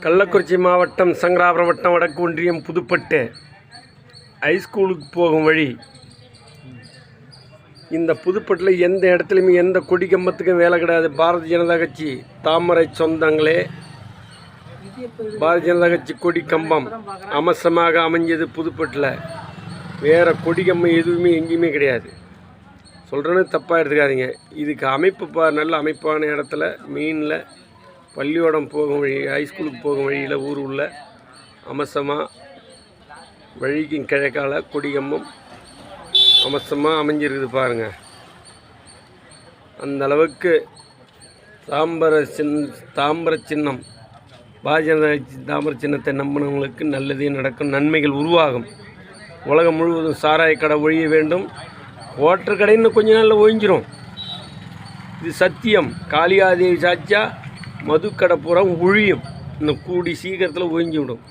கள்ளக்குறிச்சி மாவட்டம் சங்கராபுரம் வட்டம் வடக்கு ஒன்றியம் புதுப்பட்டு ஹைஸ்கூலுக்கு போகும் வழி. இந்த புதுப்பட்டில் எந்த இடத்துலையுமே எந்த கொடி கம்பத்துக்கும் வேலை கிடையாது. பாரதிய ஜனதா கட்சி தாமரை சொந்தங்களே, பாரதிய ஜனதா கட்சி கொடி கம்பம் அமசமாக அமைஞ்சது புதுப்பட்டில். வேறு கொடி கம்பம் எதுவுமே எங்கேயுமே கிடையாது. சொல்கிறேன்னு தப்பாக எடுத்துக்காதீங்க. இதுக்கு அமைப்பு நல்ல அமைப்பான இடத்துல மீனில் பள்ளியோடம் போகும் வழி, ஹைஸ்கூலுக்கு போகும் வழியில் ஊர் உள்ள அமசமாக வழிக்கு கிழக்கால கொடிகம்பம் அமசமாக அமைஞ்சிருக்குது பாருங்கள். அந்த அளவுக்கு தாம்பர சின்னம், பாரதிய ஜனதா தாம்பர சின்னத்தை நம்பினவங்களுக்கு நல்லதே நடக்கும், நன்மைகள் உருவாகும். உலகம் முழுவதும் சாராய கடை ஒழிய வேண்டும். ஓட்டர் கடை இன்னும் கொஞ்ச நாளில் ஒழிஞ்சிரும். இது சத்தியம். காளிகாதேவி சாட்சியா மதுக்கடை பூரா ஒழியும். இன்னும் கூடி சீக்கிரத்தில் ஒழிஞ்சு விடும்.